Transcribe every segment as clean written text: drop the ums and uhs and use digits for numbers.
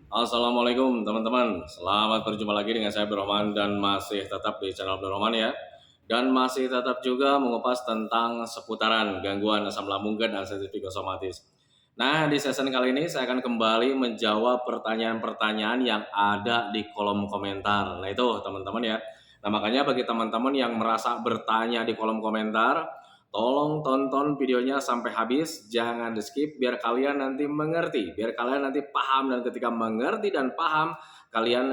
Assalamualaikum teman-teman, selamat berjumpa lagi dengan saya Abdurrahman dan masih tetap di channel Abdurrahman ya. Dan masih tetap juga mengupas tentang seputaran gangguan asam lambung dan sensitif psikosomatis. Nah, di season kali ini saya akan kembali menjawab pertanyaan-pertanyaan yang ada di kolom komentar. Nah itu teman-teman ya. Nah makanya bagi teman-teman yang merasa bertanya di kolom komentar, tolong tonton videonya sampai habis, jangan di skip biar kalian nanti mengerti, biar kalian nanti paham, dan ketika mengerti dan paham, kalian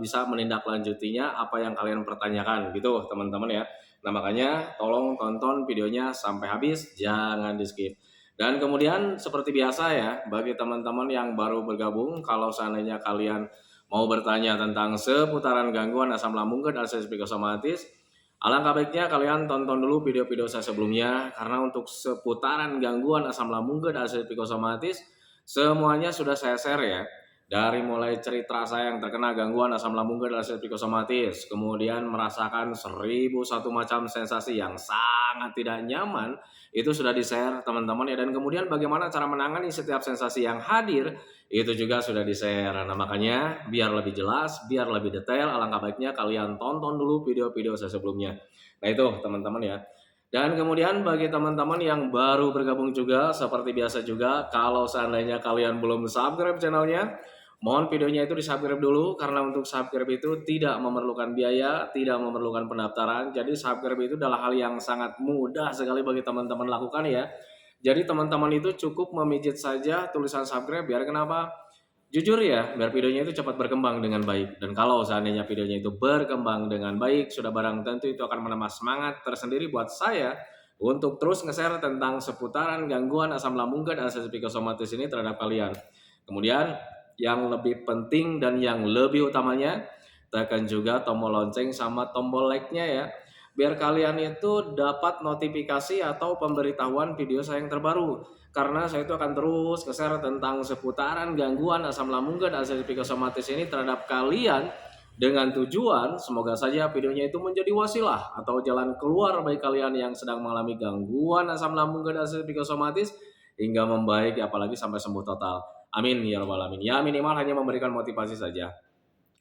bisa menindaklanjutinya apa yang kalian pertanyakan gitu teman-teman ya. Nah makanya tolong tonton videonya sampai habis, jangan di skip. Dan kemudian seperti biasa ya, bagi teman-teman yang baru bergabung, kalau seandainya kalian mau bertanya tentang seputaran gangguan asam lambung dan psikosomatis, alangkah baiknya kalian tonton dulu video-video saya sebelumnya, karena untuk seputaran gangguan asam lambung dan psikosomatis semuanya sudah saya share ya. Dari mulai cerita saya yang terkena gangguan asam lambung dan psikosomatis, kemudian merasakan 1001 macam sensasi yang sangat tidak nyaman, itu sudah di-share teman-teman ya. Dan kemudian bagaimana cara menangani setiap sensasi yang hadir, itu juga sudah di-share. Nah makanya biar lebih jelas, biar lebih detail, alangkah baiknya kalian tonton dulu video-video saya sebelumnya. Nah itu teman-teman ya. Dan kemudian bagi teman-teman yang baru bergabung juga, seperti biasa juga, kalau seandainya kalian belum subscribe channelnya, mohon videonya itu di-subscribe dulu, karena untuk subscribe itu tidak memerlukan biaya, tidak memerlukan pendaftaran. Jadi subscribe itu adalah hal yang sangat mudah sekali bagi teman-teman lakukan ya. Jadi teman-teman itu cukup memijit saja tulisan subscribe, biar kenapa? Jujur ya, biar videonya itu cepat berkembang dengan baik. Dan kalau seandainya videonya itu berkembang dengan baik, sudah barang tentu itu akan menambah semangat tersendiri buat saya untuk terus nge-share tentang seputaran gangguan asam lambung dan sensitif psikosomatis ini terhadap kalian. Kemudian yang lebih penting dan yang lebih utamanya, tekan juga tombol lonceng sama tombol like-nya ya, biar kalian itu dapat notifikasi atau pemberitahuan video saya yang terbaru. Karena saya itu akan terus nge-share tentang seputaran gangguan asam lambung dan sensitif psikosomatis ini terhadap kalian, dengan tujuan semoga saja videonya itu menjadi wasilah atau jalan keluar bagi kalian yang sedang mengalami gangguan asam lambung dan sensitif psikosomatis hingga membaik, apalagi sampai sembuh total. Amin ya rabbal alamin. Ya minimal hanya memberikan motivasi saja,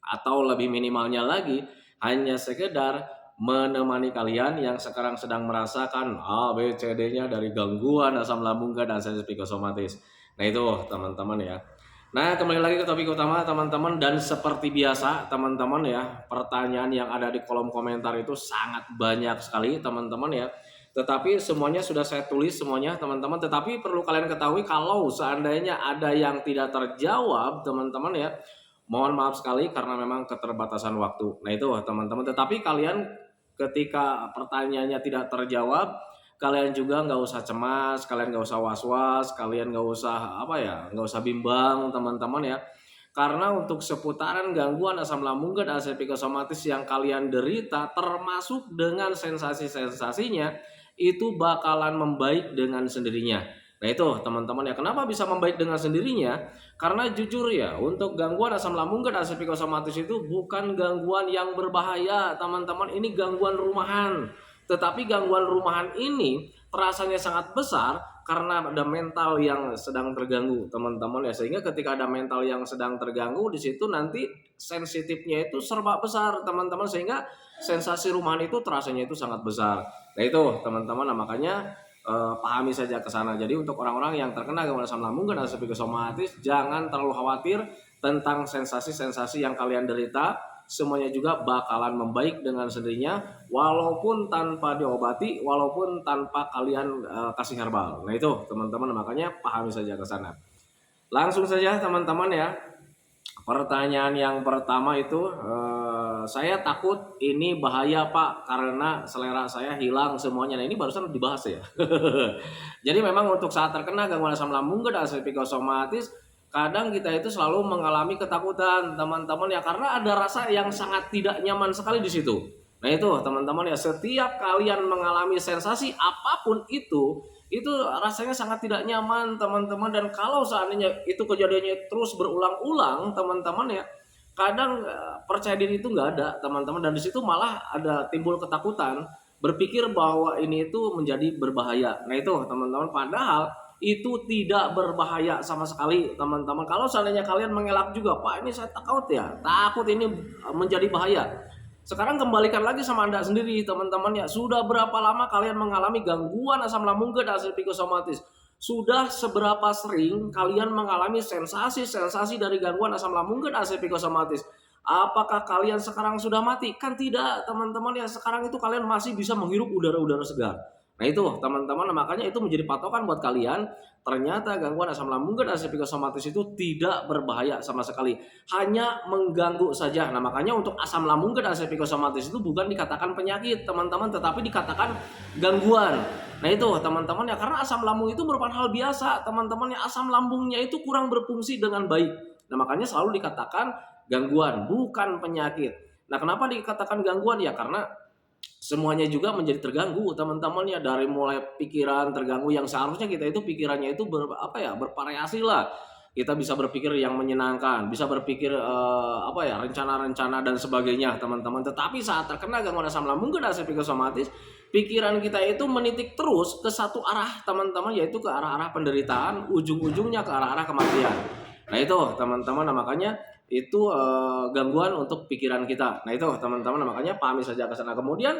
atau lebih minimalnya lagi hanya sekedar menemani kalian yang sekarang sedang merasakan A, B, C, D-nya dari gangguan asam lambung dan sensitif psikosomatis. Nah itu teman-teman ya. Nah kembali lagi ke topik utama teman-teman, dan seperti biasa teman-teman ya, pertanyaan yang ada di kolom komentar itu sangat banyak sekali teman-teman ya. Tetapi semuanya sudah saya tulis semuanya teman-teman, tetapi perlu kalian ketahui kalau seandainya ada yang tidak terjawab teman-teman ya, mohon maaf sekali karena memang keterbatasan waktu. Nah itu teman-teman, tetapi kalian ketika pertanyaannya tidak terjawab, kalian juga nggak usah cemas, kalian nggak usah was-was, kalian nggak usah nggak usah bimbang teman-teman ya. Karena untuk seputaran gangguan asam lambung dan psikosomatis yang kalian derita, termasuk dengan sensasi-sensasinya, itu bakalan membaik dengan sendirinya. Nah itu teman-teman ya, kenapa bisa membaik dengan sendirinya? Karena jujur ya, untuk gangguan asam lambung dan psikosomatis itu bukan gangguan yang berbahaya teman-teman, ini gangguan rumahan. Tetapi gangguan rumahan ini terasanya sangat besar karena ada mental yang sedang terganggu teman-teman ya, sehingga ketika ada mental yang sedang terganggu di situ nanti sensitifnya itu serba besar teman-teman, sehingga sensasi rumahan itu terasanya itu sangat besar. Nah itu teman-teman, nah makanya pahami saja ke sana. Jadi untuk orang-orang yang terkena gangguan asam lambung dan psikosomatis, jangan terlalu khawatir tentang sensasi-sensasi yang kalian derita. Semuanya juga bakalan membaik dengan sendirinya, walaupun tanpa diobati, walaupun tanpa kalian kasih herbal. Nah itu teman-teman, makanya pahami saja ke sana. Langsung saja teman-teman ya. Pertanyaan yang pertama itu, saya takut ini bahaya Pak karena selera saya hilang semuanya. Nah ini barusan dibahas ya. Jadi memang untuk saat terkena gangguan asam lambung dan psikosomatis, kadang kita itu selalu mengalami ketakutan teman-teman ya, karena ada rasa yang sangat tidak nyaman sekali di situ. Nah itu teman-teman ya, setiap kalian mengalami sensasi apapun itu rasanya sangat tidak nyaman teman-teman. Dan kalau seandainya itu kejadiannya terus berulang-ulang teman-teman ya, kadang percaya diri itu nggak ada teman-teman, dan di situ malah ada timbul ketakutan, berpikir bahwa ini itu menjadi berbahaya. Nah itu teman-teman, padahal itu tidak berbahaya sama sekali teman-teman. Kalau seandainya kalian mengelak juga, Pak ini saya takut ya, takut ini menjadi bahaya. Sekarang kembalikan lagi sama Anda sendiri teman-teman ya. Sudah berapa lama kalian mengalami gangguan asam lambung dan hasil psikosomatis? Sudah seberapa sering kalian mengalami sensasi-sensasi dari gangguan asam lambung dan hasil psikosomatis? Apakah kalian sekarang sudah mati? Kan tidak teman-teman ya. Sekarang itu kalian masih bisa menghirup udara-udara segar. Nah itu teman-teman, makanya itu menjadi patokan buat kalian. Ternyata gangguan asam lambung dan hasil psikosomatis itu tidak berbahaya sama sekali, hanya mengganggu saja. Nah makanya untuk asam lambung dan hasil psikosomatis itu bukan dikatakan penyakit teman-teman, tetapi dikatakan gangguan. Nah itu teman-teman ya, karena asam lambung itu merupakan hal biasa teman-teman ya, asam lambungnya itu kurang berfungsi dengan baik. Nah makanya selalu dikatakan gangguan, bukan penyakit. Nah kenapa dikatakan gangguan ya, karena semuanya juga menjadi terganggu teman-teman ya, dari mulai pikiran terganggu yang seharusnya kita itu pikirannya itu bervariasi lah. Kita bisa berpikir yang menyenangkan, bisa berpikir rencana-rencana dan sebagainya teman-teman. Tetapi saat terkena gangguan asam lambung dan hasil psikosomatis, pikiran kita itu menitik terus ke satu arah teman-teman, yaitu ke arah-arah penderitaan, ujung-ujungnya ke arah-arah kematian. Nah itu teman-teman, nah, makanya itu gangguan untuk pikiran kita. Nah itu teman-teman, makanya pahami saja ke sana. Kemudian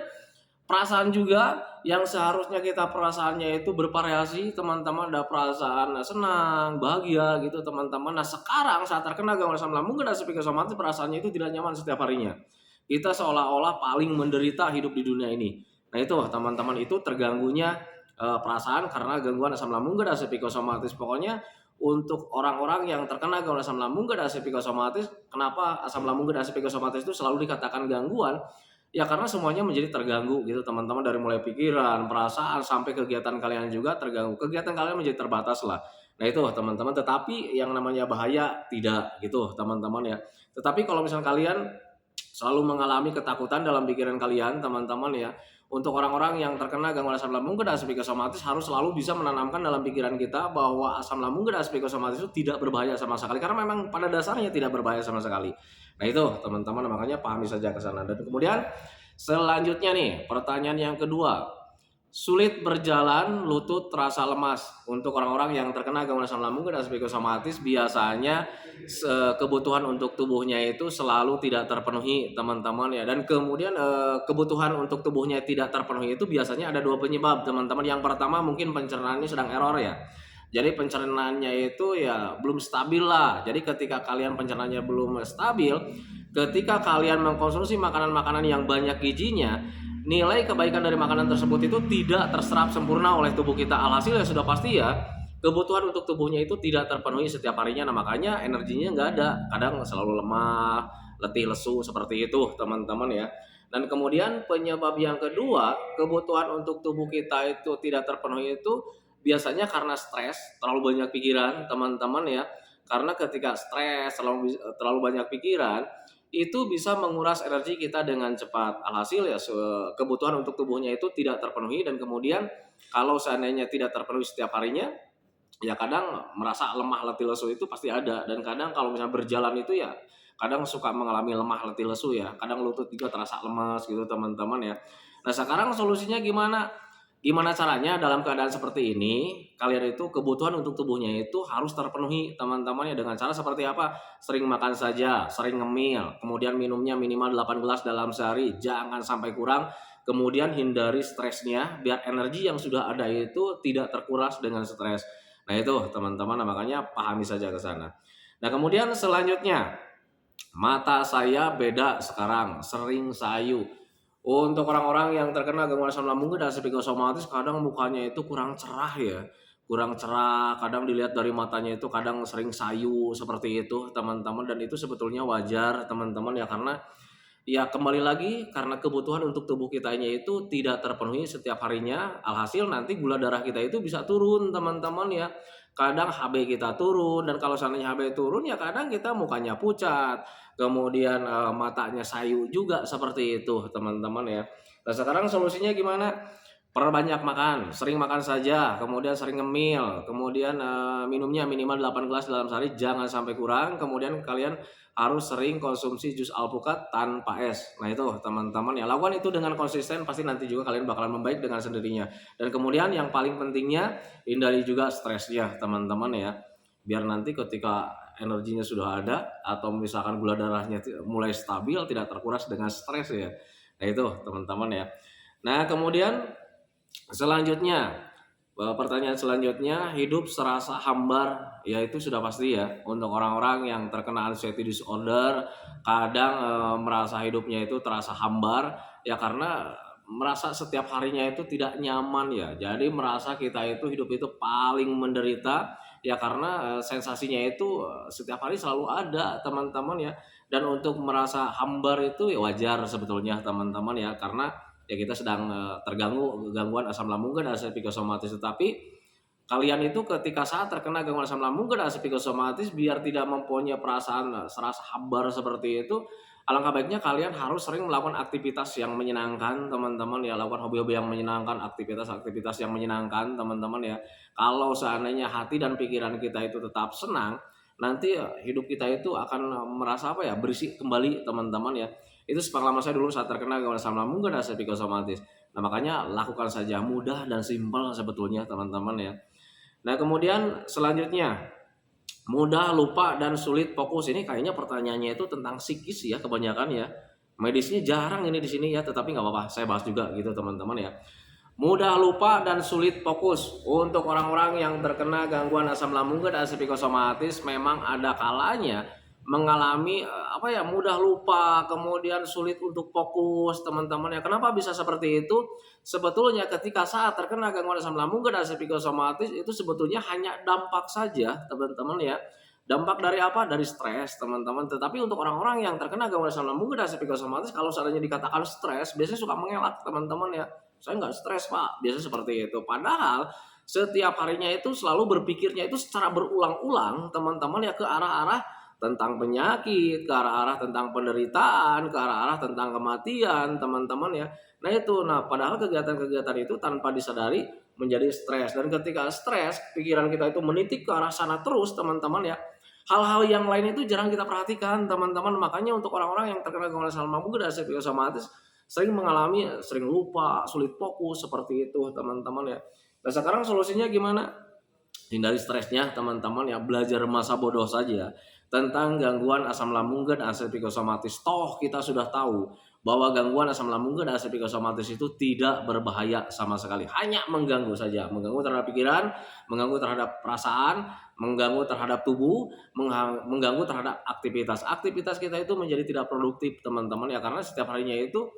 perasaan juga yang seharusnya kita perasaannya itu bervariasi teman-teman, ada perasaan senang, bahagia gitu teman-teman. Nah sekarang saat terkena gangguan asam lambung dan psikosomatis, perasaannya itu tidak nyaman setiap harinya. Kita seolah-olah paling menderita hidup di dunia ini. Nah itu teman-teman, itu terganggunya perasaan karena gangguan asam lambung dan psikosomatis. Pokoknya untuk orang-orang yang terkena gangguan asam lambung dan psikosomatis, kenapa asam lambung dan psikosomatis itu selalu dikatakan gangguan? Ya karena semuanya menjadi terganggu gitu teman-teman, dari mulai pikiran, perasaan, sampai kegiatan kalian juga terganggu. Kegiatan kalian menjadi terbatas lah. Nah itu teman-teman, tetapi yang namanya bahaya tidak gitu teman-teman ya. Tetapi kalau misalnya kalian selalu mengalami ketakutan dalam pikiran kalian teman-teman ya, untuk orang-orang yang terkena gangguan asam lambung dan psikosomatis harus selalu bisa menanamkan dalam pikiran kita bahwa asam lambung dan psikosomatis itu tidak berbahaya sama sekali, karena memang pada dasarnya tidak berbahaya sama sekali. Nah itu teman-teman, makanya pahami saja ke sana. Dan kemudian selanjutnya nih, pertanyaan yang kedua, sulit berjalan, lutut terasa lemas. Untuk orang-orang yang terkena gangguan asam lambung dan psikosomatis, biasanya kebutuhan untuk tubuhnya itu selalu tidak terpenuhi teman-teman ya. Dan kemudian kebutuhan untuk tubuhnya tidak terpenuhi itu biasanya ada dua penyebab teman-teman. Yang pertama mungkin pencernaannya sedang error ya. Jadi pencernaannya itu ya belum stabil lah. Jadi ketika kalian pencernaannya belum stabil, ketika kalian mengkonsumsi makanan-makanan yang banyak gizinya, nilai kebaikan dari makanan tersebut itu tidak terserap sempurna oleh tubuh kita. Alhasil ya sudah pasti ya, kebutuhan untuk tubuhnya itu tidak terpenuhi setiap harinya. Nah makanya energinya nggak ada, kadang selalu lemah, letih lesu seperti itu teman-teman ya. Dan kemudian penyebab yang kedua, kebutuhan untuk tubuh kita itu tidak terpenuhi itu biasanya karena stres, terlalu banyak pikiran teman-teman ya. Karena ketika stres, terlalu banyak pikiran, itu bisa menguras energi kita dengan cepat. Alhasil ya kebutuhan untuk tubuhnya itu tidak terpenuhi, dan kemudian kalau seandainya tidak terpenuhi setiap harinya, ya kadang merasa lemah letih lesu itu pasti ada. Dan kadang kalau misalnya berjalan itu ya kadang suka mengalami lemah letih lesu ya, kadang lutut juga terasa lemas gitu teman-teman ya. Nah sekarang solusinya gimana? Gimana caranya dalam keadaan seperti ini kalian itu kebutuhan untuk tubuhnya itu harus terpenuhi teman-teman ya, dengan cara seperti apa? Sering makan saja, sering ngemil, kemudian minumnya minimal 8 gelas dalam sehari, jangan sampai kurang. Kemudian hindari stresnya biar energi yang sudah ada itu tidak terkuras dengan stres. Nah itu teman-teman, makanya pahami saja ke sana. Nah kemudian selanjutnya, mata saya beda sekarang, sering sayu. Untuk orang-orang yang terkena gangguan asam lambung dan psikosomatis, kadang mukanya itu kurang cerah ya, kurang cerah, kadang dilihat dari matanya itu kadang sering sayu seperti itu teman-teman. Dan itu sebetulnya wajar teman-teman ya, karena ya kembali lagi karena kebutuhan untuk tubuh kitanya itu tidak terpenuhi setiap harinya. Alhasil nanti gula darah kita itu bisa turun teman-teman ya. Kadang HB kita turun, dan kalau seandainya HB turun ya kadang kita mukanya pucat, kemudian matanya sayu juga seperti itu teman-teman ya. Nah sekarang solusinya gimana? Perbanyak makan, sering makan saja, kemudian sering ngemil, kemudian minumnya minimal 8 gelas dalam sehari, jangan sampai kurang. Kemudian kalian harus sering konsumsi jus alpukat tanpa es. Nah itu teman-teman ya, lakukan itu dengan konsisten, pasti nanti juga kalian bakalan membaik dengan sendirinya. Dan kemudian yang paling pentingnya, hindari juga stresnya teman-teman ya. Biar nanti ketika energinya sudah ada atau misalkan gula darahnya mulai stabil, tidak terkuras dengan stres ya. Nah itu teman-teman ya. Nah kemudian selanjutnya, pertanyaan selanjutnya, hidup serasa hambar, ya itu sudah pasti ya. Untuk orang-orang yang terkena anxiety disorder, kadang merasa hidupnya itu terasa hambar, ya karena merasa setiap harinya itu tidak nyaman ya. Jadi merasa kita itu hidup itu paling menderita, ya karena sensasinya itu setiap hari selalu ada teman-teman ya. Dan untuk merasa hambar itu ya wajar sebetulnya teman-teman ya, karena ya kita sedang terganggu gangguan asam lambung dan asam psikosomatis. Tetapi kalian itu ketika saat terkena gangguan asam lambung dan asam psikosomatis, biar tidak mempunyai perasaan serasa hambar seperti itu, alangkah baiknya kalian harus sering melakukan aktivitas yang menyenangkan teman-teman ya. Lakukan hobi-hobi yang menyenangkan, aktivitas-aktivitas yang menyenangkan teman-teman ya. Kalau seandainya hati dan pikiran kita itu tetap senang, nanti hidup kita itu akan merasa apa ya, bersih kembali teman-teman ya. Itu sepengalaman saya dulu saat terkena gangguan asam lambung dan asam psikosomatis. Nah makanya lakukan saja, mudah dan simpel sebetulnya teman-teman ya. Nah kemudian selanjutnya, mudah lupa dan sulit fokus. Ini kayaknya pertanyaannya itu tentang psikis ya kebanyakan ya. Medisnya jarang ini di sini ya, tetapi nggak apa-apa, saya bahas juga gitu teman-teman ya. Mudah lupa dan sulit fokus. Untuk orang-orang yang terkena gangguan asam lambung dan asam psikosomatis, memang ada kalanya mengalami mudah lupa, kemudian sulit untuk fokus teman-teman ya. Kenapa bisa seperti itu? Sebetulnya ketika saat terkena gangguan asam lambung dan asam psikosomatis, itu sebetulnya hanya dampak saja teman-teman ya. Dampak dari apa? Dari stres teman-teman. Tetapi untuk orang-orang yang terkena gangguan asam lambung dan asam psikosomatis, kalau seandainya dikatakan stres, biasanya suka mengelak teman-teman ya. Saya nggak stres pak, biasanya seperti itu. Padahal setiap harinya itu selalu berpikirnya itu secara berulang-ulang teman-teman ya, ke arah-arah tentang penyakit, ke arah-arah tentang penderitaan, ke arah-arah tentang kematian teman-teman ya. Nah itu, padahal kegiatan-kegiatan itu tanpa disadari menjadi stres. Dan ketika stres, pikiran kita itu menitik ke arah sana terus teman-teman ya. Hal-hal yang lain itu jarang kita perhatikan teman-teman. Makanya untuk orang-orang yang terkena gangguan asam lambung dan asam psikosomatis sering mengalami sering lupa, sulit fokus seperti itu teman-teman ya. Nah sekarang solusinya gimana? Hindari stresnya teman-teman ya, belajar masa bodoh saja tentang gangguan asam lambung dan asam psikosomatis. Toh kita sudah tahu bahwa gangguan asam lambung dan asam psikosomatis itu tidak berbahaya sama sekali, hanya mengganggu saja, mengganggu terhadap pikiran, mengganggu terhadap perasaan, mengganggu terhadap tubuh, mengganggu terhadap aktivitas kita itu menjadi tidak produktif teman-teman ya, karena setiap harinya itu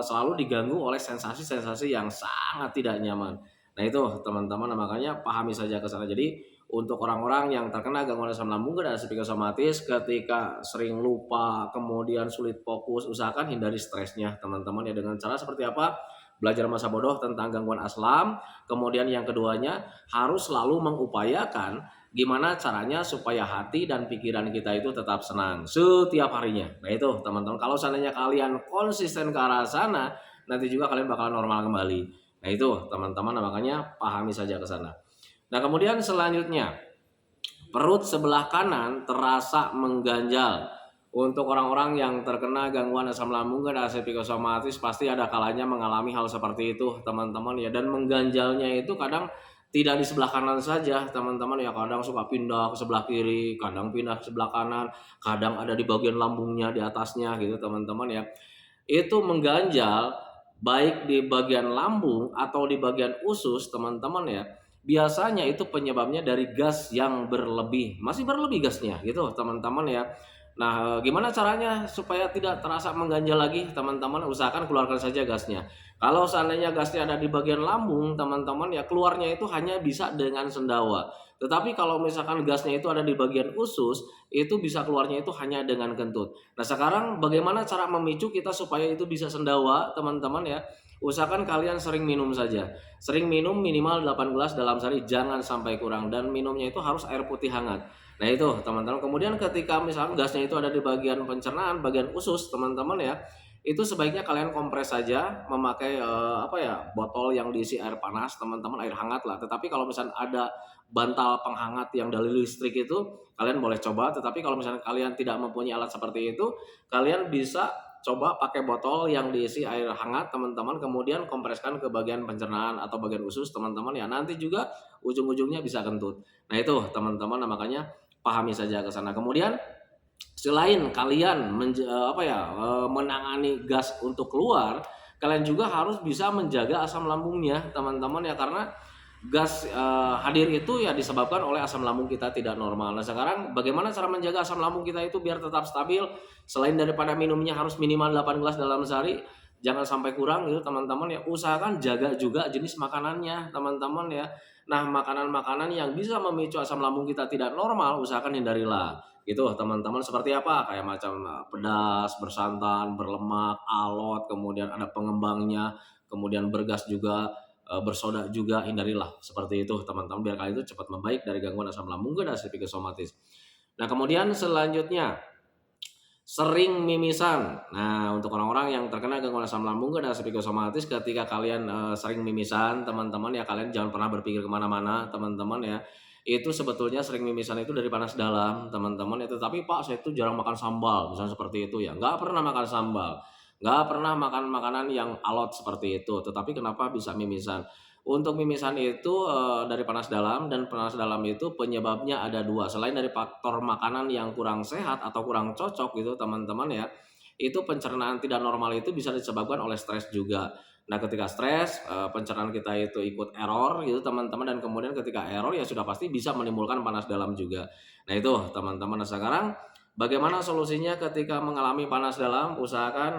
selalu diganggu oleh sensasi-sensasi yang sangat tidak nyaman. Nah itu teman-teman, makanya pahami saja ke sana. Jadi untuk orang-orang yang terkena gangguan asam lambung dan asam psikosomatis, ketika sering lupa, kemudian sulit fokus, usahakan hindari stresnya teman-teman ya. Dengan cara seperti apa? Belajar masa bodoh tentang gangguan asam. Kemudian yang keduanya, harus selalu mengupayakan gimana caranya supaya hati dan pikiran kita itu tetap senang setiap harinya. Nah itu teman-teman, kalau seandainya kalian konsisten ke arah sana, nanti juga kalian bakal normal kembali. Nah itu teman-teman, makanya pahami saja ke sana. Nah kemudian selanjutnya, perut sebelah kanan terasa mengganjal. Untuk orang-orang yang terkena gangguan asam lambung dan asam psikosomatis, pasti ada kalanya mengalami hal seperti itu teman-teman ya. Dan mengganjalnya itu kadang tidak di sebelah kanan saja teman-teman ya, kadang suka pindah ke sebelah kiri, kadang pindah ke sebelah kanan, kadang ada di bagian lambungnya, di atasnya gitu teman-teman ya. Itu mengganjal baik di bagian lambung atau di bagian usus teman-teman ya. Biasanya itu penyebabnya dari gas yang berlebih, masih berlebih gasnya gitu teman-teman ya. Nah, gimana caranya supaya tidak terasa mengganjal lagi teman-teman? Usahakan keluarkan saja gasnya. Kalau seandainya gasnya ada di bagian lambung teman-teman ya, keluarnya itu hanya bisa dengan sendawa. Tetapi kalau misalkan gasnya itu ada di bagian usus, itu bisa keluarnya itu hanya dengan kentut. Nah sekarang bagaimana cara memicu kita supaya itu bisa sendawa teman-teman ya? Usahakan kalian sering minum saja. Sering minum minimal 8 gelas dalam sehari, jangan sampai kurang. Dan minumnya itu harus air putih hangat. Nah itu teman-teman. Kemudian ketika misalkan gasnya itu ada di bagian pencernaan, bagian usus teman-teman ya, itu sebaiknya kalian kompres saja memakai botol yang diisi air panas, teman-teman, air hangat lah. Tetapi kalau misalnya ada bantal penghangat yang dari listrik itu, kalian boleh coba. Tetapi kalau misalnya kalian tidak mempunyai alat seperti itu, kalian bisa coba pakai botol yang diisi air hangat, teman-teman, kemudian kompreskan ke bagian pencernaan atau bagian usus, teman-teman ya. Nanti juga ujung-ujungnya bisa kentut. Nah itu teman-teman, makanya pahami saja ke sana. Kemudian selain kalian menangani gas untuk keluar, kalian juga harus bisa menjaga asam lambungnya, teman-teman ya, karena gas hadir itu ya disebabkan oleh asam lambung kita tidak normal. Nah, sekarang bagaimana cara menjaga asam lambung kita itu biar tetap stabil? Selain daripada minumnya harus minimal 8 gelas dalam sehari, jangan sampai kurang gitu, teman-teman ya. Usahakan jaga juga jenis makanannya, teman-teman ya. Nah, makanan-makanan yang bisa memicu asam lambung kita tidak normal, usahakan hindarilah. Gitu, teman-teman, seperti apa? Kayak macam pedas, bersantan, berlemak, alot, kemudian ada pengembangnya, kemudian bergas juga, bersoda juga, hindarilah seperti itu, teman-teman, biar kalian itu cepat membaik dari gangguan asam lambung dan psikosomatis. Nah, kemudian selanjutnya sering mimisan. Nah, untuk orang-orang yang terkena gangguan asam lambung dan psikosomatis, ketika kalian sering mimisan, teman-teman ya, kalian jangan pernah berpikir kemana-mana, teman-teman ya. Itu sebetulnya sering mimisan itu dari panas dalam, teman-teman ya. Tetapi Pak, saya itu jarang makan sambal, misalnya seperti itu ya. Nggak pernah makan sambal, nggak pernah makan makanan yang alot seperti itu. Tetapi kenapa bisa mimisan? Untuk mimisan itu dari panas dalam, dan panas dalam itu penyebabnya ada dua. Selain dari faktor makanan yang kurang sehat atau kurang cocok gitu, teman-teman ya, itu pencernaan tidak normal itu bisa disebabkan oleh stres juga. Nah, ketika stres, pencernaan kita itu ikut error gitu, teman-teman, dan kemudian ketika error ya sudah pasti bisa menimbulkan panas dalam juga. Nah, itu teman-teman. Nah, sekarang bagaimana solusinya ketika mengalami panas dalam? Usahakan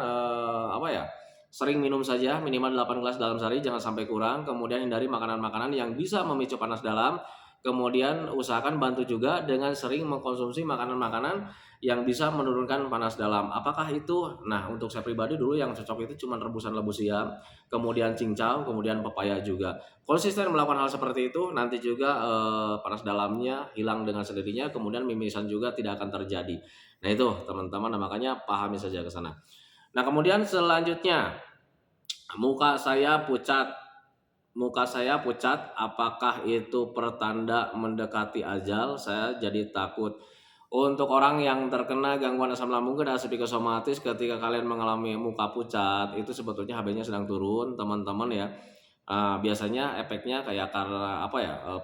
sering minum saja minimal 8 gelas dalam sehari, jangan sampai kurang. Kemudian hindari makanan-makanan yang bisa memicu panas dalam. Kemudian usahakan bantu juga dengan sering mengkonsumsi makanan-makanan yang bisa menurunkan panas dalam. Apakah itu? Nah, untuk saya pribadi dulu yang cocok itu cuma rebusan labu siam, kemudian cincau, kemudian pepaya juga. Konsisten melakukan hal seperti itu, nanti juga panas dalamnya hilang dengan sendirinya, kemudian mimisan juga tidak akan terjadi. Nah, itu teman-teman, makanya pahami saja ke sana. Nah, kemudian selanjutnya, muka saya pucat. Apakah itu pertanda mendekati ajal? Saya jadi takut. Untuk orang yang terkena gangguan asam lambung dan psikosomatis, ketika kalian mengalami muka pucat, itu sebetulnya HB-nya sedang turun, teman-teman ya. Biasanya efeknya kayak karena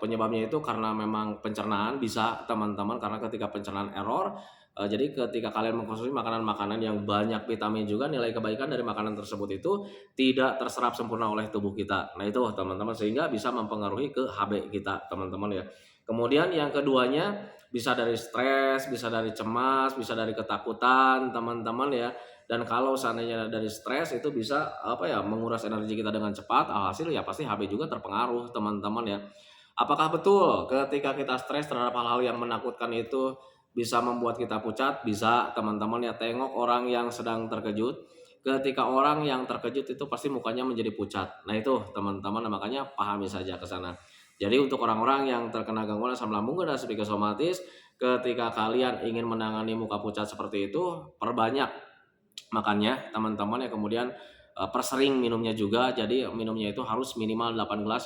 penyebabnya itu karena memang pencernaan bisa, teman-teman, karena ketika pencernaan error, jadi ketika kalian mengkonsumsi makanan-makanan yang banyak vitamin juga, nilai kebaikan dari makanan tersebut itu tidak terserap sempurna oleh tubuh kita. Nah, itu teman-teman, sehingga bisa mempengaruhi ke HB kita, teman-teman ya. Kemudian yang keduanya bisa dari stres, bisa dari cemas, bisa dari ketakutan, teman-teman ya. Dan kalau seandainya dari stres itu bisa menguras energi kita dengan cepat, alhasil ya pasti HB juga terpengaruh, teman-teman ya. Apakah betul ketika kita stres terhadap hal-hal yang menakutkan itu bisa membuat kita pucat? Bisa, teman-teman ya. Tengok orang yang sedang terkejut. Ketika orang yang terkejut itu pasti mukanya menjadi pucat. Nah, itu teman-teman, makanya pahami saja ke sana. Jadi untuk orang-orang yang terkena gangguan asam lambung dan psikosomatis, ketika kalian ingin menangani muka pucat seperti itu, perbanyak makannya, teman-teman ya. Kemudian persering minumnya juga. Jadi minumnya itu harus minimal 8 gelas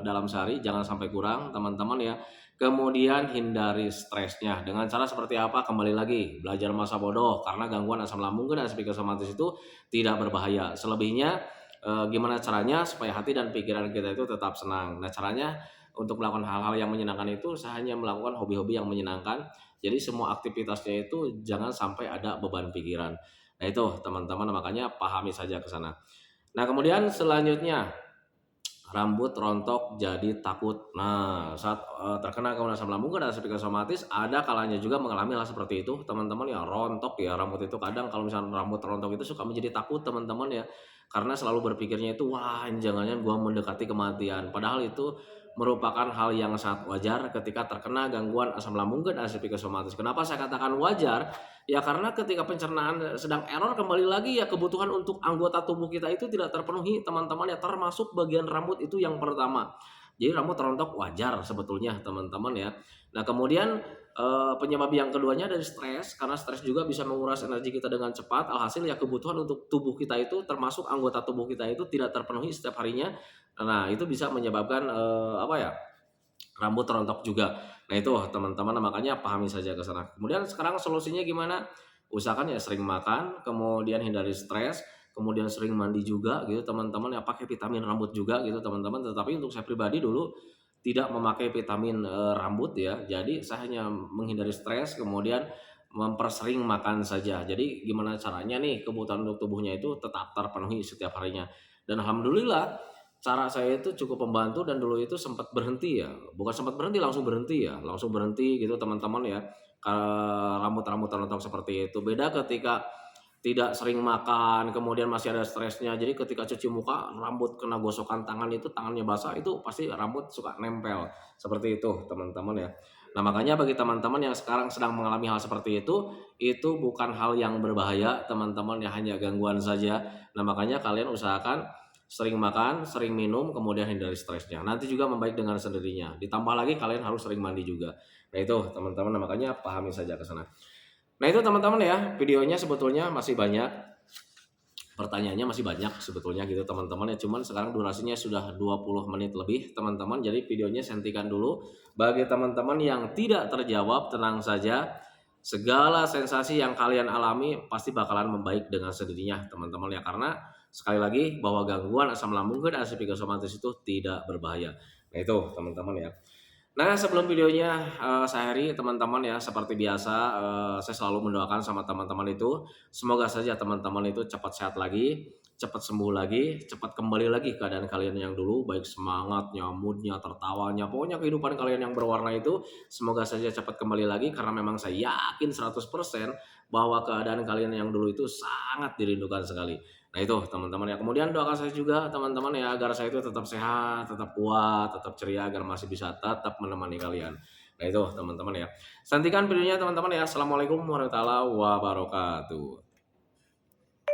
dalam sehari, jangan sampai kurang, teman-teman ya. Kemudian hindari stresnya. Dengan cara seperti apa? Kembali lagi, belajar masa bodoh, karena gangguan asam lambung dan psikosomatis itu tidak berbahaya. Selebihnya gimana caranya supaya hati dan pikiran kita itu tetap senang. Nah, caranya untuk melakukan hal-hal yang menyenangkan itu, saya hanya melakukan hobi-hobi yang menyenangkan. Jadi semua aktivitasnya itu jangan sampai ada beban pikiran. Nah, itu teman-teman, makanya pahami saja ke sana. Nah, kemudian selanjutnya, rambut rontok jadi takut. Nah, saat terkena gangguan asam lambung dan psikosomatis, ada kalanya juga mengalami hal seperti itu, teman-teman ya. Rontok ya rambut itu, kadang kalau misalnya rambut rontok itu suka menjadi takut, teman-teman ya, karena selalu berpikirnya itu, wah ini jangan-jangan gua mendekati kematian. Padahal itu merupakan hal yang sangat wajar ketika terkena gangguan asam lambung dan psikosomatis. Kenapa saya katakan wajar? Ya karena ketika pencernaan sedang error, kembali lagi ya, kebutuhan untuk anggota tubuh kita itu tidak terpenuhi, teman-teman ya, termasuk bagian rambut itu yang pertama. Jadi rambut rontok wajar sebetulnya, teman-teman ya. Nah, kemudian penyebab yang keduanya dari stres, karena stres juga bisa menguras energi kita dengan cepat. Alhasil ya kebutuhan untuk tubuh kita itu, termasuk anggota tubuh kita itu tidak terpenuhi setiap harinya. Nah, itu bisa menyebabkan apa ya? Rambut rontok juga. Nah, itu teman-teman makanya pahami saja ke sana. Kemudian sekarang solusinya gimana? Usahakan ya sering makan, kemudian hindari stres, kemudian sering mandi juga gitu teman-teman ya, pakai vitamin rambut juga gitu teman-teman. Tetapi untuk saya pribadi dulu tidak memakai vitamin rambut ya. Jadi saya hanya menghindari stres, kemudian mempersering makan saja. Jadi gimana caranya nih kebutuhan untuk tubuhnya itu tetap terpenuhi setiap harinya. Dan alhamdulillah cara saya itu cukup membantu, dan dulu itu sempat berhenti ya, bukan sempat berhenti, langsung berhenti gitu teman-teman ya, rambut-rambut rontok seperti itu. Beda ketika tidak sering makan, kemudian masih ada stresnya. Jadi ketika cuci muka, rambut kena gosokan tangan itu, tangannya basah, itu pasti rambut suka nempel. Seperti itu, teman-teman ya. Nah, makanya bagi teman-teman yang sekarang sedang mengalami hal seperti itu bukan hal yang berbahaya, teman-teman ya, hanya gangguan saja. Nah, makanya kalian usahakan sering makan, sering minum, kemudian hindari stresnya. Nanti juga membaik dengan sendirinya. Ditambah lagi kalian harus sering mandi juga. Nah, itu teman-teman, nah, makanya pahami saja ke sana. Nah, itu teman-teman ya, videonya sebetulnya masih banyak, pertanyaannya masih banyak sebetulnya gitu teman-teman ya, cuman sekarang durasinya sudah 20 menit lebih teman-teman, jadi videonya saya hentikan dulu. Bagi teman-teman yang tidak terjawab, tenang saja, segala sensasi yang kalian alami pasti bakalan membaik dengan sendirinya teman-teman ya, karena sekali lagi bahwa gangguan asam lambung dan psikosomatis itu tidak berbahaya. Nah, itu teman-teman ya. Nah, sebelum videonya saya akhiri teman-teman ya, seperti biasa saya selalu mendoakan sama teman-teman itu, semoga saja teman-teman itu cepat sehat lagi, cepat sembuh lagi, cepat kembali lagi keadaan kalian yang dulu, baik semangatnya, moodnya, tertawanya, pokoknya kehidupan kalian yang berwarna itu semoga saja cepat kembali lagi, karena memang saya yakin 100% bahwa keadaan kalian yang dulu itu sangat dirindukan sekali. Nah, itu teman-teman ya. Kemudian doakan saya juga teman-teman ya, agar saya itu tetap sehat, tetap kuat, tetap ceria, agar masih bisa tetap menemani kalian. Nah, itu teman-teman ya. Santikan videonya teman-teman ya. Assalamualaikum warahmatullahi wabarakatuh.